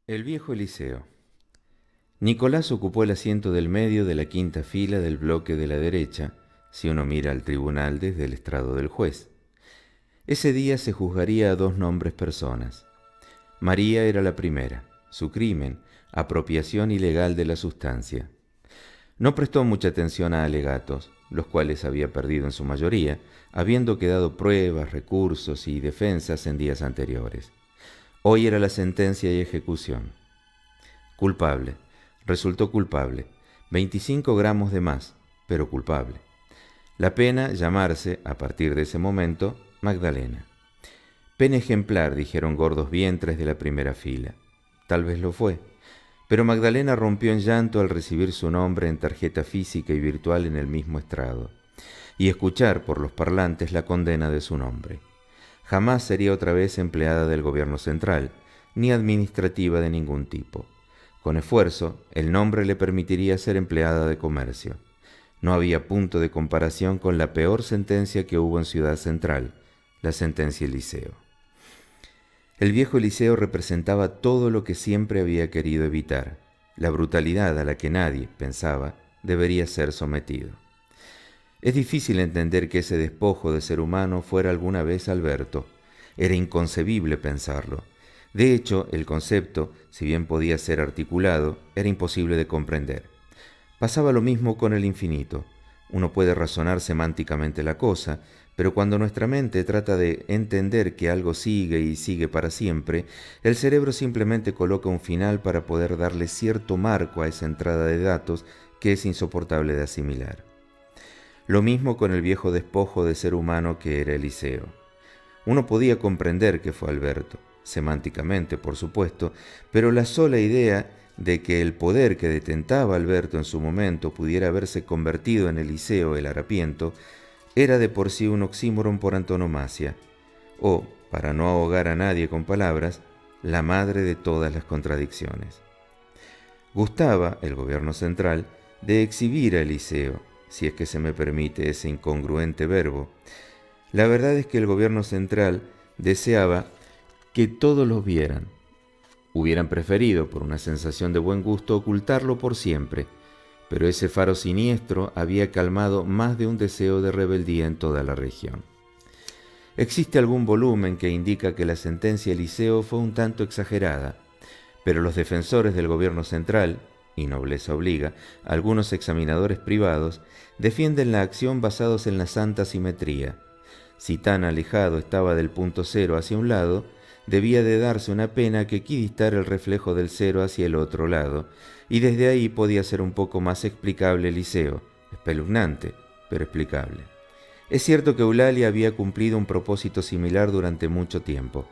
El viejo Eliseo. Nicolás ocupó el asiento del medio de la quinta fila del bloque de la derecha, si uno mira al tribunal desde el estrado del juez. Ese día se juzgaría a dos nombres personas. María era la primera. Su crimen, apropiación ilegal de la sustancia. No prestó mucha atención a alegatos, los cuales había perdido en su mayoría, habiendo quedado pruebas, recursos y defensas en días anteriores. Hoy era la sentencia y ejecución. Culpable. Resultó culpable. 25 gramos de más, pero culpable. La pena llamarse, a partir de ese momento, Magdalena. Pena ejemplar, dijeron gordos vientres de la primera fila. Tal vez lo fue, pero Magdalena rompió en llanto al recibir su nombre en tarjeta física y virtual en el mismo estrado, y escuchar por los parlantes la condena de su nombre. Jamás sería otra vez empleada del gobierno central, ni administrativa de ningún tipo. Con esfuerzo, el nombre le permitiría ser empleada de comercio. No había punto de comparación con la peor sentencia que hubo en Ciudad Central, la sentencia Eliseo. El viejo Eliseo representaba todo lo que siempre había querido evitar, la brutalidad a la que nadie, pensaba, debería ser sometido. Es difícil entender que ese despojo de ser humano fuera alguna vez Alberto. Era inconcebible pensarlo. De hecho, el concepto, si bien podía ser articulado, era imposible de comprender. Pasaba lo mismo con el infinito. Uno puede razonar semánticamente la cosa, pero cuando nuestra mente trata de entender que algo sigue y sigue para siempre, el cerebro simplemente coloca un final para poder darle cierto marco a esa entrada de datos que es insoportable de asimilar. Lo mismo con el viejo despojo de ser humano que era Eliseo. Uno podía comprender que fue Alberto, semánticamente por supuesto, pero la sola idea de que el poder que detentaba Alberto en su momento pudiera haberse convertido en Eliseo el harapiento, era de por sí un oxímoron por antonomasia, o, para no ahogar a nadie con palabras, la madre de todas las contradicciones. Gustaba, el gobierno central, de exhibir a Eliseo, si es que se me permite ese incongruente verbo. La verdad es que el gobierno central deseaba que todos los vieran. Hubieran preferido, por una sensación de buen gusto, ocultarlo por siempre, pero ese faro siniestro había calmado más de un deseo de rebeldía en toda la región. Existe algún volumen que indica que la sentencia Eliseo fue un tanto exagerada, pero los defensores del gobierno central, y nobleza obliga, algunos examinadores privados, defienden la acción basados en la santa simetría. Si tan alejado estaba del punto cero hacia un lado, debía de darse una pena que equidistara el reflejo del cero hacia el otro lado, y desde ahí podía ser un poco más explicable Eliseo, espeluznante, pero explicable. Es cierto que Eulalia había cumplido un propósito similar durante mucho tiempo,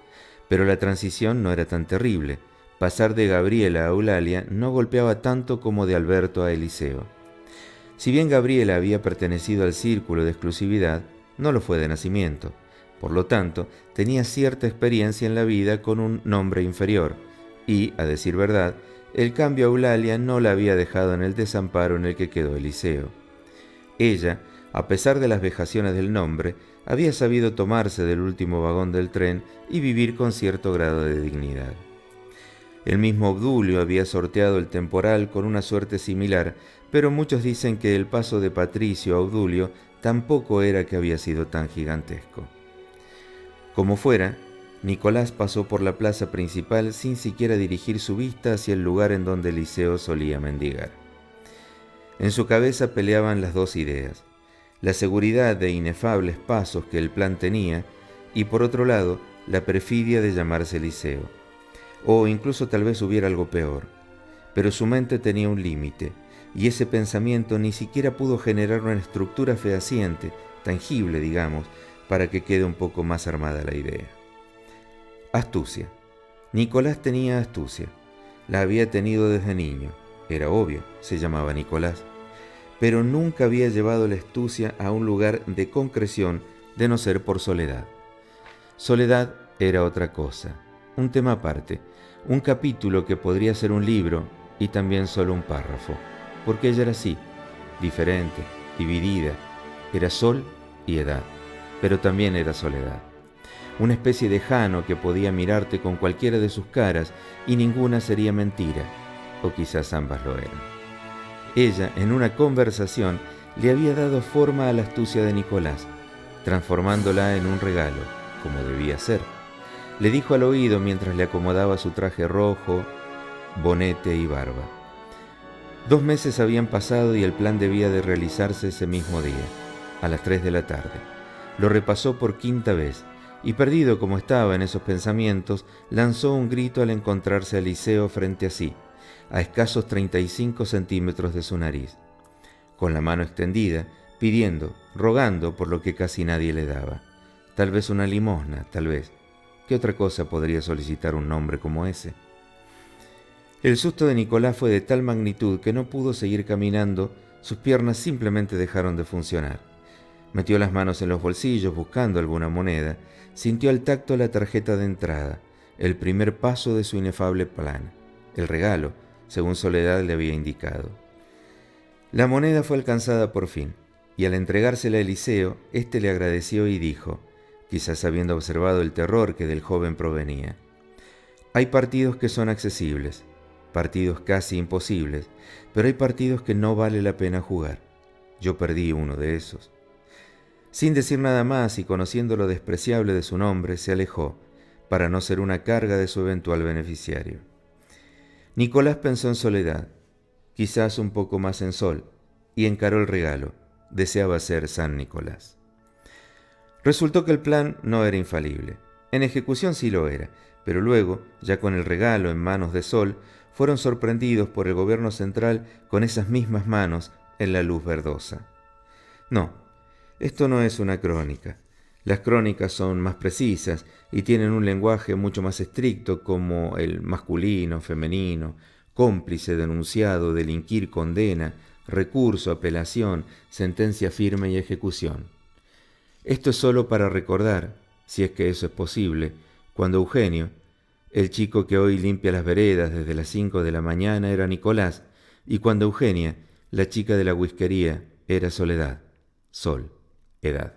pero la transición no era tan terrible. Pasar de Gabriela a Eulalia no golpeaba tanto como de Alberto a Eliseo. Si bien Gabriela había pertenecido al círculo de exclusividad, no lo fue de nacimiento. Por lo tanto, tenía cierta experiencia en la vida con un nombre inferior, y, a decir verdad, el cambio a Eulalia no la había dejado en el desamparo en el que quedó Eliseo. Ella, a pesar de las vejaciones del nombre, había sabido tomarse del último vagón del tren y vivir con cierto grado de dignidad. El mismo Obdulio había sorteado el temporal con una suerte similar, pero muchos dicen que el paso de Patricio a Obdulio tampoco era que había sido tan gigantesco. Como fuera, Nicolás pasó por la plaza principal sin siquiera dirigir su vista hacia el lugar en donde Eliseo solía mendigar. En su cabeza peleaban las dos ideas, la seguridad de inefables pasos que el plan tenía y, por otro lado, la perfidia de llamarse Eliseo. O incluso tal vez hubiera algo peor. Pero su mente tenía un límite, y ese pensamiento ni siquiera pudo generar una estructura fehaciente, tangible, digamos, para que quede un poco más armada la idea. Astucia. Nicolás tenía astucia. La había tenido desde niño. Era obvio, se llamaba Nicolás. Pero nunca había llevado la astucia a un lugar de concreción de no ser por Soledad. Soledad era otra cosa, un tema aparte, un capítulo que podría ser un libro y también solo un párrafo, porque ella era así, diferente, dividida, era sol y edad, pero también era soledad. una especie de Jano que podía mirarte con cualquiera de sus caras y ninguna sería mentira, o quizás ambas lo eran. Ella, en una conversación, le había dado forma a la astucia de Nicolás, transformándola en un regalo, como debía ser. Le dijo al oído mientras le acomodaba su traje rojo, bonete y barba. 2 meses habían pasado y el plan debía de realizarse ese mismo día, a las 3 de la tarde. Lo repasó por 5ª vez, y perdido como estaba en esos pensamientos, lanzó un grito al encontrarse a Eliseo frente a sí, a escasos 35 centímetros de su nariz, con la mano extendida, pidiendo, rogando por lo que casi nadie le daba. Tal vez una limosna, tal vez. ¿Qué otra cosa podría solicitar un hombre como ese? El susto de Nicolás fue de tal magnitud que no pudo seguir caminando, sus piernas simplemente dejaron de funcionar. Metió las manos en los bolsillos buscando alguna moneda, sintió al tacto la tarjeta de entrada, el primer paso de su inefable plan, el regalo, según Soledad le había indicado. La moneda fue alcanzada por fin, y al entregársela a Eliseo, éste le agradeció y dijo, quizás habiendo observado el terror que del joven provenía: hay partidos que son accesibles, partidos casi imposibles, pero hay partidos que no vale la pena jugar. Yo perdí uno de esos. Sin decir nada más y conociendo lo despreciable de su nombre, se alejó, para no ser una carga de su eventual beneficiario. Nicolás pensó en Soledad, quizás un poco más en Sol, y encaró el regalo. Deseaba ser San Nicolás. Resultó que el plan no era infalible. En ejecución sí lo era, pero luego, ya con el regalo en manos de Sol, fueron sorprendidos por el gobierno central con esas mismas manos en la luz verdosa. No, esto no es una crónica. Las crónicas son más precisas y tienen un lenguaje mucho más estricto, como el masculino, femenino, cómplice, denunciado, delinquir, condena, recurso, apelación, sentencia firme y ejecución. Esto es solo para recordar, si es que eso es posible, cuando Eugenio, el chico que hoy limpia las veredas desde las 5 de la mañana, era Nicolás, y cuando Eugenia, la chica de la whiskería, era Soledad, Sol, edad.